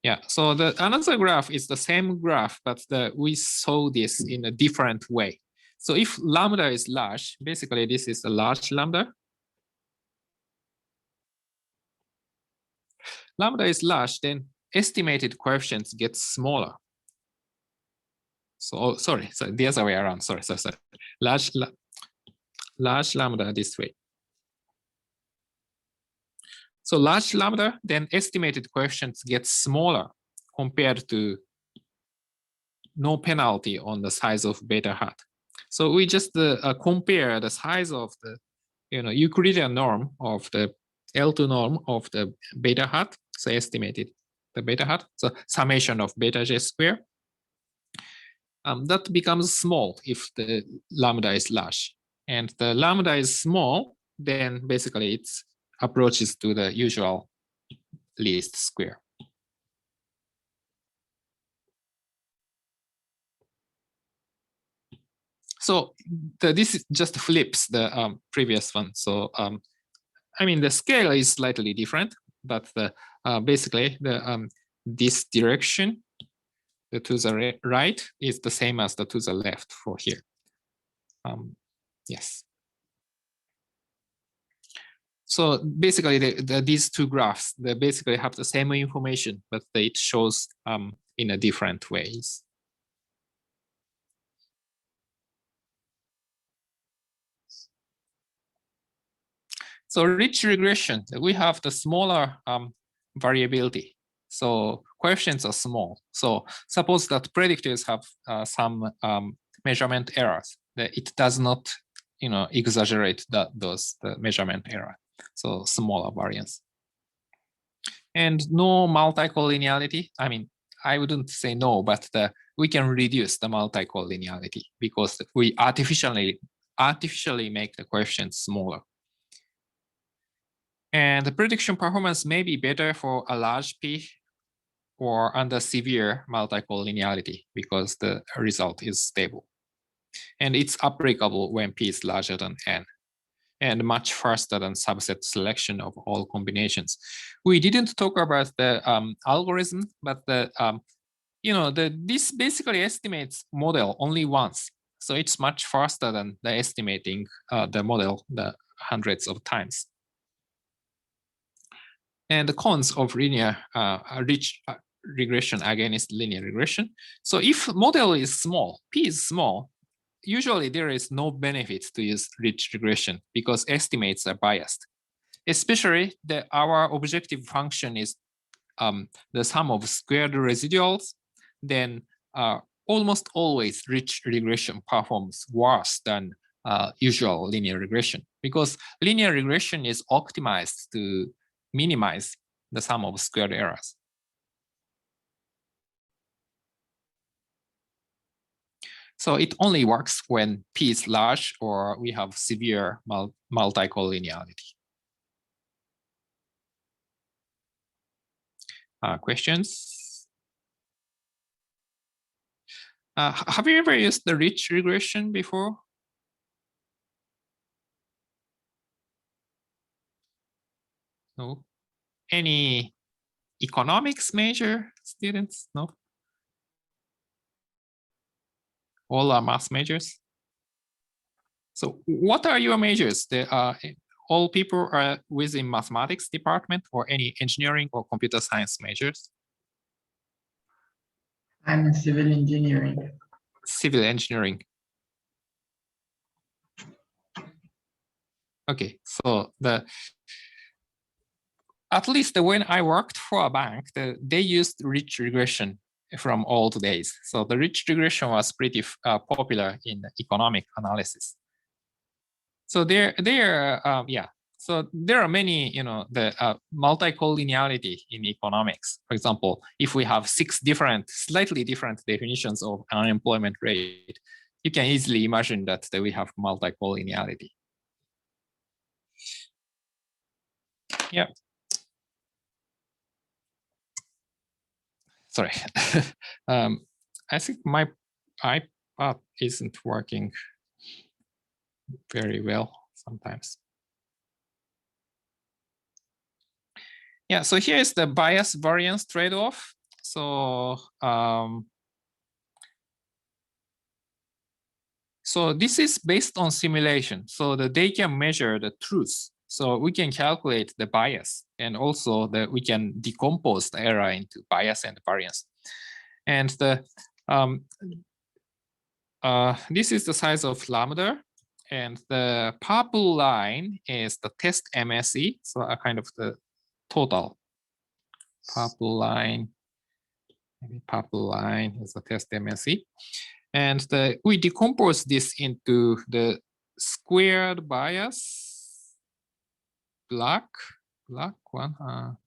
Yeah, so another graph is the same graph, but we saw this in a different way. So if lambda is large, basically this is a large lambda. Lambda is large, then estimated coefficients get smaller. So, oh, sorry, so the other way around, sorry. Large lambda this way. So large lambda, then estimated coefficients get smaller compared to no penalty on the size of beta hat. So we just compare the size of the Euclidean norm of the L2 norm of the beta hat, so estimated the beta hat, so summation of beta j square. That becomes small if the lambda is large. And the lambda is small, then basically it's approaches to the usual least square. So this just flips the previous one. So I mean the scale is slightly different, but basically this direction to the right is the same as to the left for here. Yes. So basically, these two graphs, they basically have the same information, but it shows in a different ways. So rich regression, we have the smaller variability. So coefficients are small. So suppose that predictors have some measurement errors. That it does not, exaggerate the measurement error. So smaller variance. And no multi-collinearity. I mean, I wouldn't say no, but we can reduce the multi-collinearity because we artificially make the coefficients smaller. And the prediction performance may be better for a large P or under severe multi-collinearity because the result is stable. And it's applicable when P is larger than N and much faster than subset selection of all combinations. We didn't talk about the algorithm, but this basically estimates model only once. So it's much faster than the estimating the model the hundreds of times. And the cons of linear rich regression against linear regression. So if model is small, P is small, usually there is no benefit to use rich regression because estimates are biased. Especially our objective function is the sum of squared residuals, then almost always rich regression performs worse than usual linear regression because linear regression is optimized to minimize the sum of squared errors. So it only works when P is large or we have severe multi-collinearity. Questions? Have you ever used the rich regression before? No. Any economics major students? No. All are math majors. So what are your majors? All people are within mathematics department or any engineering or computer science majors? I'm in civil engineering. Civil engineering. Okay, so at least when I worked for a bank, they used rich regression from old days. So the rich regression was pretty popular in economic analysis. So so there are many, the multi-collinearity in economics. For example, if we have 6 slightly different definitions of unemployment rate, you can easily imagine that we have multi-collinearity. Yeah. Sorry. I think my iPad isn't working very well sometimes. Yeah, so here is the bias variance trade-off. So so this is based on simulation. So they can measure the truth. So we can calculate the bias, and also we can decompose the error into bias and variance. And this is the size of lambda, and the purple line is the test MSE. So a kind of the total. Purple line, maybe purple line is the test MSE. And we decompose this into the squared bias, black one,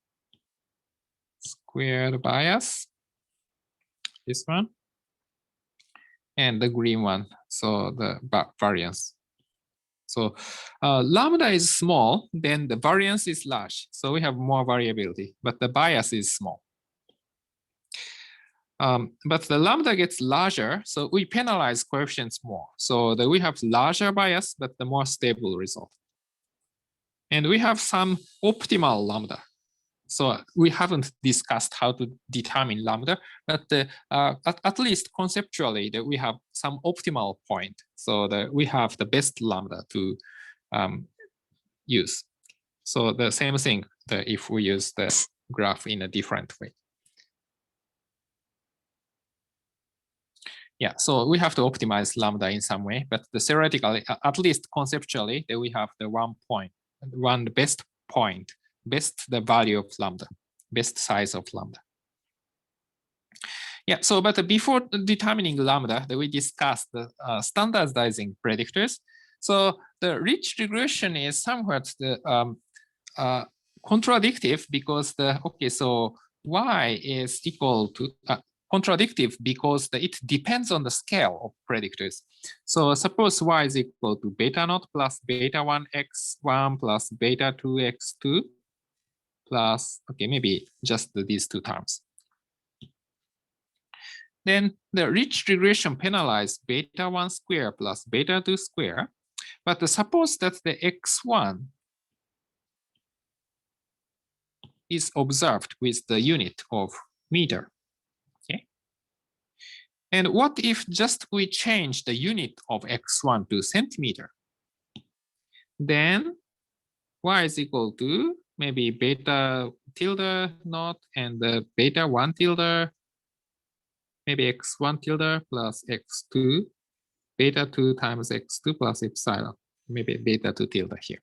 squared bias, this one, and the green one, so the variance. So lambda is small, then the variance is large. So we have more variability, but the bias is small. But the lambda gets larger, so we penalize coefficients more. So we have larger bias, but the more stable result. And we have some optimal lambda. So we haven't discussed how to determine lambda, but at least conceptually that we have some optimal point. So we have the best lambda to use. So the same thing if we use the graph in a different way. Yeah, so we have to optimize lambda in some way, but theoretically, at least conceptually, that we have the best point, the value of lambda, best size of lambda. Yeah, so but before determining lambda, that we discussed the standardizing predictors. So the rich regression is somewhat contradictive because so y is equal to contradictive because it depends on the scale of predictors. So suppose y is equal to beta naught plus beta 1 x1 plus beta 2 x2 plus, maybe just these 2 terms. Then the rich regression penalizes beta 1 square plus beta 2 square. But suppose that the x1 is observed with the unit of meter. And what if just we change the unit of x1 to centimeter? Then y is equal to maybe beta tilde naught and the beta 1 tilde, maybe x1 tilde plus x2, beta 2 times x2 plus epsilon, maybe beta 2 tilde here.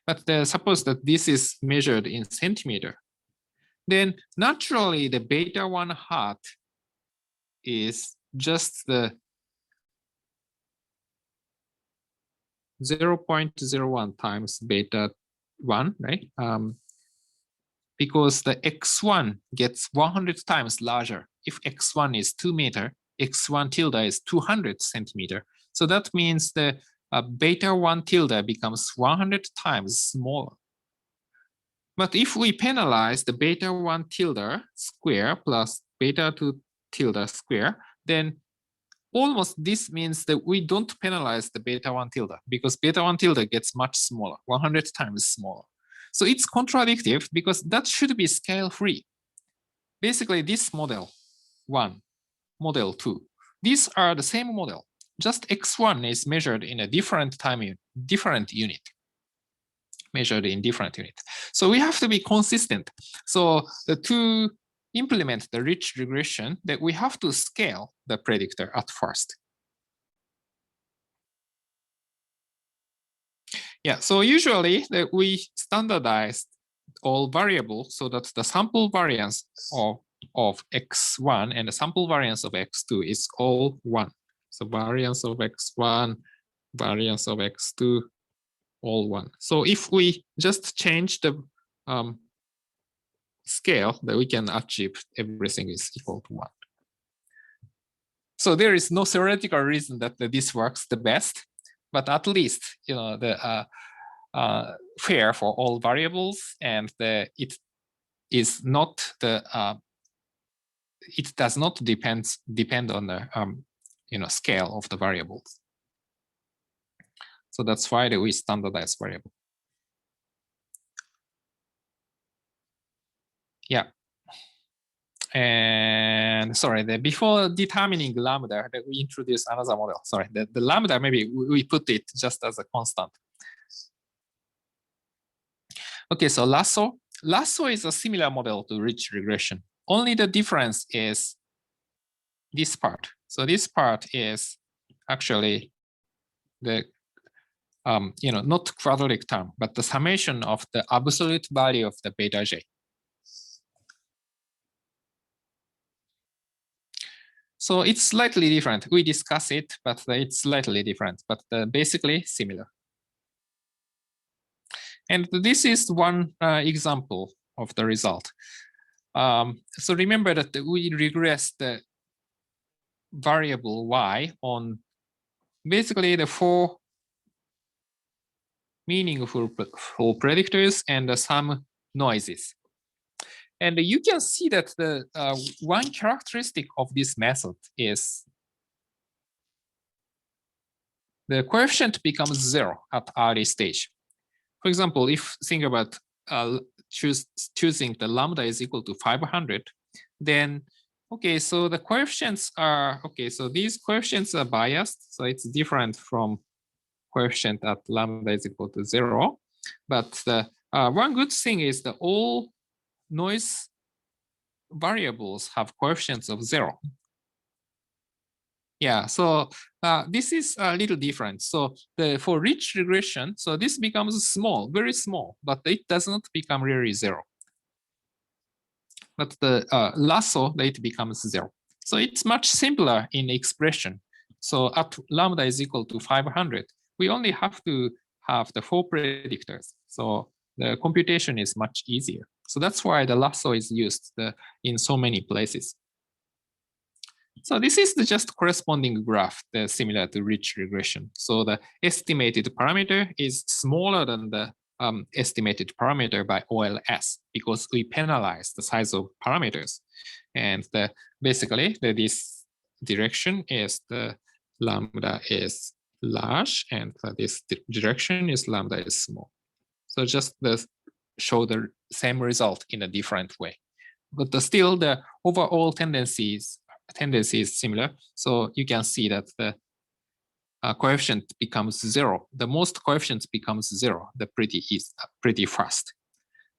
But suppose that this is measured in centimeter. Then naturally the beta 1 hat is just the 0.01 times beta 1, right? Because the x1 gets 100 times larger. If x1 is 2 meter, x1 tilde is 200 centimeter. So that means the beta 1 tilde becomes 100 times smaller. But if we penalize the beta 1 tilde square plus beta 2 tilde square, then almost this means that we don't penalize the beta 1 tilde because beta 1 tilde gets much smaller, 100 times smaller. So it's contradictive because that should be scale free. Basically, this model 1, model 2, these are the same model. Just x1 is measured in a different different unit, measured in different unit. So we have to be consistent. So to implement the rich regression, that we have to scale the predictor at first. Yeah, so usually we standardize all variables so that the sample variance of x1 and the sample variance of x2 is all 1. So variance of x1, variance of x2, all 1. So if we just change the scale, that we can achieve everything is equal to 1. So there is no theoretical reason that this works the best, but at least the fair for all variables, and it is not the it does not depend on the scale of the variables. So that's why we standardize variable. Yeah. And sorry, before determining lambda, we introduce another model. Sorry, the lambda, maybe we put it just as a constant. Okay, so Lasso. Lasso is a similar model to rich regression. Only the difference is this part. So this part is actually the not quadratic term, but the summation of the absolute value of the beta j. So it's slightly different. We discuss it, but it's slightly different, but basically similar. And this is one example of the result. So remember that we regress the variable y on basically the 4 meaningful predictors and some noises. And you can see that the one characteristic of this method is the coefficient becomes 0 at early stage. For example, if think about choosing the lambda is equal to 500, then okay, so the coefficients are okay. So these coefficients are biased, so it's different from coefficient at lambda is equal to 0. But the one good thing is that all noise variables have coefficients of 0. Yeah, so this is a little different. So for rich regression, so this becomes small, very small, but it does not become really 0. But the Lasso, it becomes 0. So it's much simpler in expression. So at lambda is equal to 500, we only have to have the 4 predictors. So the computation is much easier. So that's why the Lasso is used in so many places. So this is the just corresponding graph similar to rich regression. So the estimated parameter is smaller than the estimated parameter by OLS because we penalize the size of parameters. And basically this direction is the lambda is large, and this direction is lambda is small. So just show the same result in a different way. But still the overall tendency is similar. So you can see that the coefficient becomes 0. The most coefficients becomes 0. The pretty fast.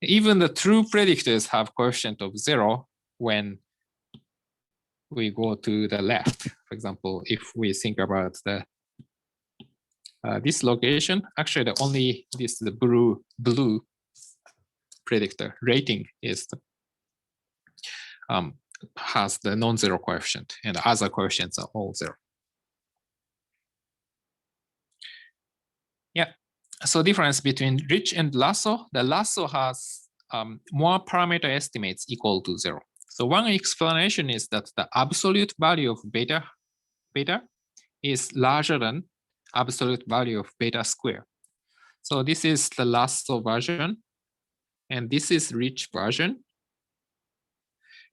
Even the true predictors have coefficient of 0 when we go to the left. For example, if we think about this location, actually the blue predictor rating is has the non-zero coefficient, and the other coefficients are all 0. Yeah, so difference between rich and Lasso. The Lasso has more parameter estimates equal to 0. So one explanation is that the absolute value of beta is larger than absolute value of beta square. So this is the Lasso version, and this is rich version.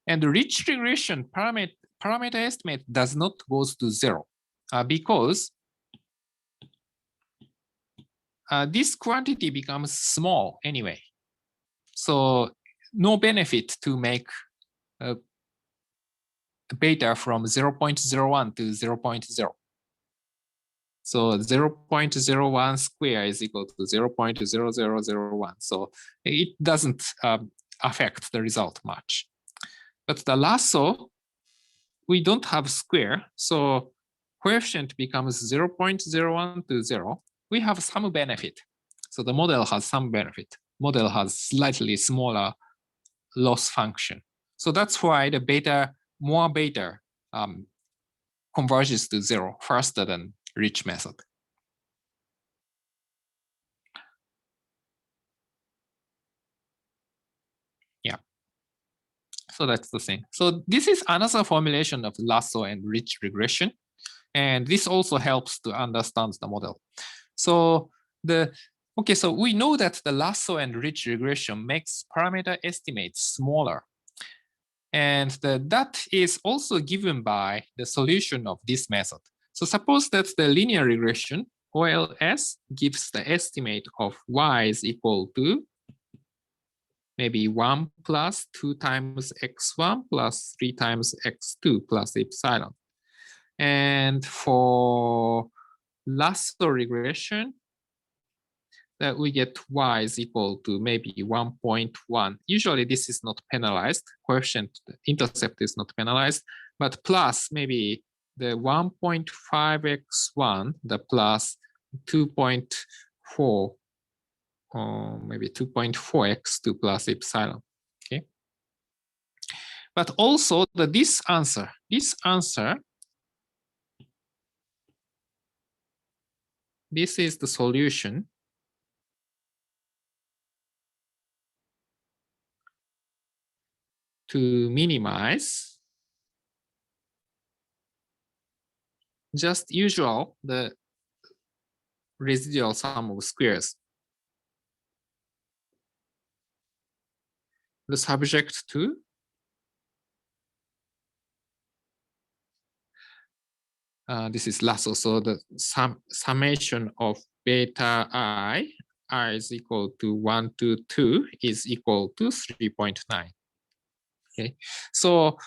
And the rich regression parameter estimate does not go to 0 because this quantity becomes small anyway. So no benefit to make beta from 0.01 to 0.0. So 0.01 square is equal to 0.0001. So it doesn't affect the result much. But the lasso, we don't have square. So coefficient becomes 0.01 to 0. We have some benefit. So the model has some benefit. Model has slightly smaller loss function. So that's why the beta, more beta converges to 0 faster than rich method. Yeah. So that's the thing. So this is another formulation of lasso and rich regression. And this also helps to understand the model. So so we know that the lasso and rich regression makes parameter estimates smaller. And that is also given by the solution of this method. So suppose that the linear regression, OLS, gives the estimate of y is equal to maybe 1 plus 2 times x1 plus 3 times x2 plus epsilon. And for lasso regression, that we get y is equal to maybe 1.1. Usually this is not penalized. Coefficient intercept is not penalized, but plus maybe the 1.5x1, the plus 2.4, or maybe 2.4x2 plus epsilon. Okay. But also this answer, this is the solution. To minimize just usual the residual sum of squares. The subject to this is lasso. So the summation of beta I is equal to 1 to 2 is equal to 3.9. Okay, so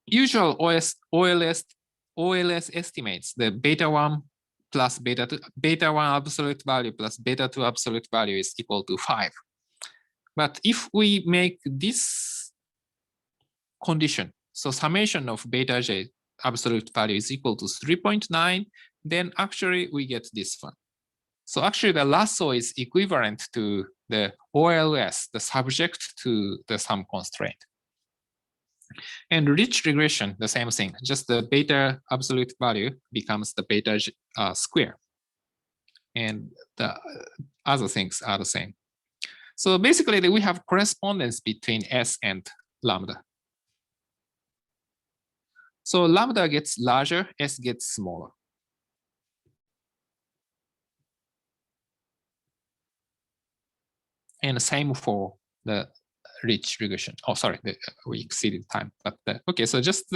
usual OLS estimates the beta 1 plus beta 2, beta 1 absolute value plus beta 2 absolute value is equal to 5. But if we make this condition, so summation of beta j absolute value is equal to 3.9, then actually we get this one. So actually the lasso is equivalent to the OLS, the subject to the sum constraint. And rich regression, the same thing, just the beta absolute value becomes the beta square. And the other things are the same. So basically we have correspondence between S and lambda. So lambda gets larger, S gets smaller. And the same for the rich regression. Oh, sorry, we exceeded time. But okay, so just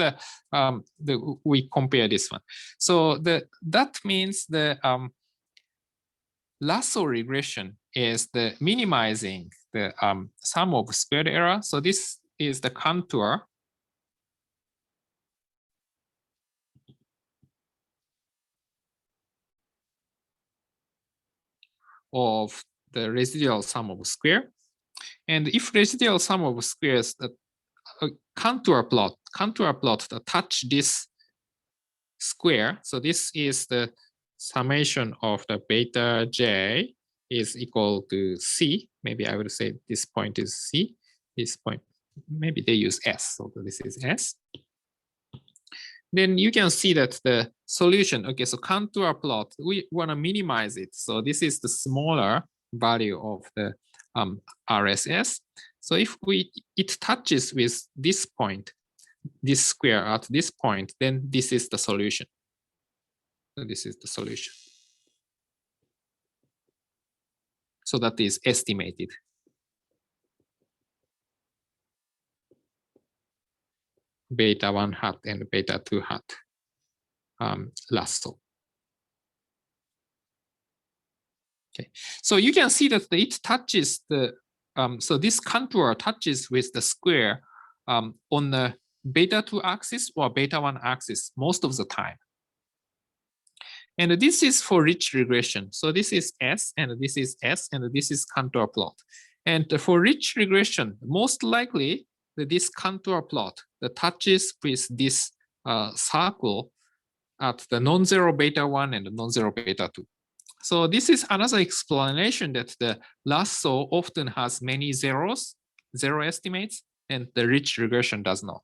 we compare this one. So that means the lasso regression is the minimizing the sum of squared error. So this is the contour of the residual sum of square. And if residual sum of squares, the contour plot touch this square. So this is the summation of the beta j is equal to C. Maybe I would say this point is C. This point, maybe they use S. So this is S. Then you can see that the solution, okay, so contour plot, we want to minimize it. So this is the smaller value of the RSS. So if it touches with this point, this square at this point, then this is the solution. So this is the solution. So that is estimated. Beta 1 hat and beta 2 hat lasso. Okay, so you can see that it touches the, so this contour touches with the square on the beta 2 axis or beta 1 axis most of the time. And this is for rich regression. So this is S, and this is S, and this is contour plot. And for rich regression, most likely this contour plot that touches with this circle at the non-zero beta 1 and the non-zero beta 2. So this is another explanation that the Lasso often has many zeros, zero estimates, and the rich regression does not.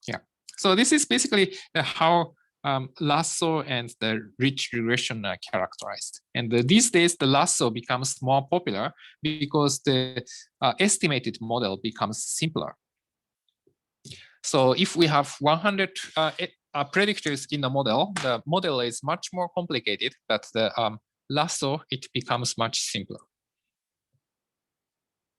Yeah, so this is basically how Lasso and the rich regression are characterized. And these days, the Lasso becomes more popular because the estimated model becomes simpler. So if we have 100 predictors in the model is much more complicated, but the Lasso, it becomes much simpler.